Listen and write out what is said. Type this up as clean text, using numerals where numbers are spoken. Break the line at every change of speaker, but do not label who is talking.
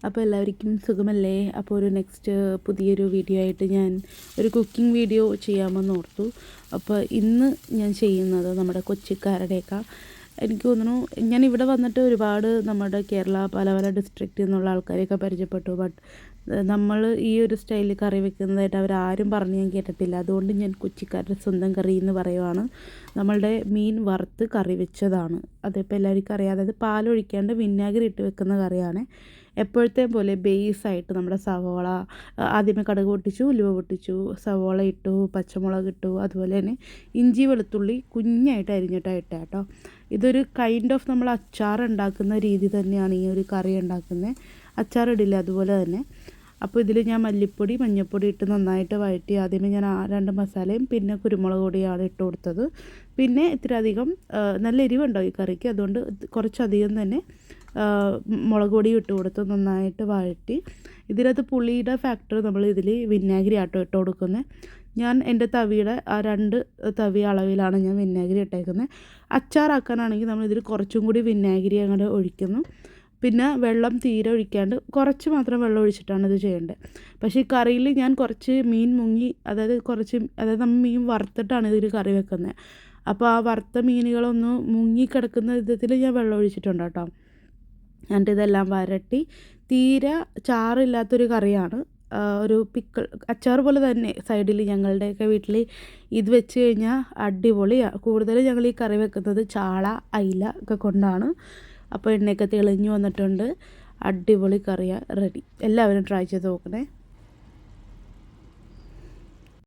അപ്പോൾ എല്ലാവർക്കും സുഖമല്ലേ? അപ്പോൾ ഒരു നെക്സ്റ്റ് പുതിയൊരു വീഡിയോ ആയിട്ട് ഞാൻ ഒരു കുക്കിംഗ് വീഡിയോ ചെയ്യാമെന്ന് ഓർത്തു. അപ്പോൾ ഇന്ന് ഞാൻ ചെയ്യുന്നത് നമ്മുടെ കൊച്ചിക്കാരുടെയൊക്കെ എനിക്ക് തോന്നുന്നു ഞാൻ ഇവിടെ വന്നിട്ട് ഒരുപാട് നമ്മുടെ കേരള പല പല ഡിസ്ട്രിക്റ്റിൽ നിന്നുള്ള ആൾക്കാരെയൊക്കെ പരിചയപ്പെട്ടു. ബട്ട് നമ്മൾ ഈ ഒരു സ്റ്റൈലിൽ കറി വെക്കുന്നതായിട്ട് അവരാരും പറഞ്ഞ് ഞാൻ കേട്ടിട്ടില്ല. അതുകൊണ്ട് ഞാൻ കൊച്ചിക്കാരുടെ സ്വന്തം കറി എന്ന് പറയുവാണ്. നമ്മളുടെ മീൻ വറുത്ത് കറി വെച്ചതാണ്. അതിപ്പോൾ എല്ലാവർക്കും അറിയാം. അതായത് പാലൊഴിക്കാണ്ട് വിനാഗിരി ഇട്ട് വെക്കുന്ന കറിയാണ്. എപ്പോഴത്തെ പോലെ ബേസായിട്ട് നമ്മുടെ സവോള ആദ്യമേ കടുക് പൊട്ടിച്ചു, ഉലുവ പൊട്ടിച്ചു, സവോള ഇട്ടു, പച്ചമുളക് ഇട്ടു, അതുപോലെ തന്നെ ഇഞ്ചി വെളുത്തുള്ളി കുഞ്ഞായിട്ട് അരിഞ്ഞിട്ടാണ് ഇട്ട കേട്ടോ. ഇതൊരു കൈൻഡ് ഓഫ് നമ്മൾ അച്ചാർ ഉണ്ടാക്കുന്ന രീതി തന്നെയാണ് ഈ ഒരു കറി ഉണ്ടാക്കുന്നത്. അച്ചാറിടില്ല അതുപോലെ തന്നെ. അപ്പോൾ ഇതിൽ ഞാൻ മല്ലിപ്പൊടി മഞ്ഞൾപ്പൊടി ഇട്ട് നന്നായിട്ട് വഴറ്റി ആദ്യമേ ഞാൻ 2 മസാലയും പിന്നെ കുരുമുളക് പൊടിയാണ് ഇട്ട് കൊടുത്തത്. പിന്നെ ഇത്തിരി അധികം നല്ല എരിവുണ്ടാവും ഈ കറിക്ക്, അതുകൊണ്ട് കുറച്ചധികം തന്നെ മുളക് പൊടി ഇട്ട് കൊടുത്ത് നന്നായിട്ട് വഴറ്റി. ഇതിനകത്ത് പുളിയുടെ ഫാക്ടർ നമ്മൾ ഇതിൽ വിനാഗിരി ആട്ടോ ഇട്ട് കൊടുക്കുന്നത്. ഞാൻ എൻ്റെ തവിയുടെ 2 തവി അളവിലാണ് ഞാൻ വിനാഗിരി ഇട്ടേക്കുന്നത്. അച്ചാറാക്കാനാണെങ്കിൽ നമ്മൾ ഇതിൽ കുറച്ചും കൂടി വിനാഗിരി അങ്ങോട്ട് ഒഴിക്കുന്നു. പിന്നെ വെള്ളം തീരെ ഒഴിക്കാണ്ട് കുറച്ച് മാത്രം വെള്ളം ഒഴിച്ചിട്ടാണ് ഇത് ചെയ്യേണ്ടത്. പക്ഷേ ഈ കറിയിൽ ഞാൻ കുറച്ച് മീൻ മുങ്ങി, അതായത് നമ്മൾ മീൻ വറുത്തിട്ടാണ് ഇതിൽ കറി വെക്കുന്നത്. അപ്പോൾ ആ വറുത്ത മീനുകളൊന്ന് മുങ്ങിക്കിടക്കുന്ന വിധത്തിൽ ഞാൻ വെള്ളം ഒഴിച്ചിട്ടുണ്ട് കേട്ടോ. എന്നിട്ട് ഇതെല്ലാം വരട്ടി തീരെ ചാറില്ലാത്തൊരു കറിയാണ്. ഒരു പിക്കിൾ അച്ചാർ പോലെ തന്നെ സൈഡിൽ ഞങ്ങളുടെയൊക്കെ വീട്ടിൽ ഇത് വെച്ച് കഴിഞ്ഞാൽ അടിപൊളിയാണ്. കൂടുതൽ ഞങ്ങൾ ഈ കറി വെക്കുന്നത് ചാള അയില ഒക്കെ കൊണ്ടാണ്. അപ്പോൾ എണ്ണയൊക്കെ തെളിഞ്ഞു വന്നിട്ടുണ്ട്. അടിപൊളി കറിയാണ് റെഡി. എല്ലാവരും ട്രൈ ചെയ്ത് നോക്കണേ.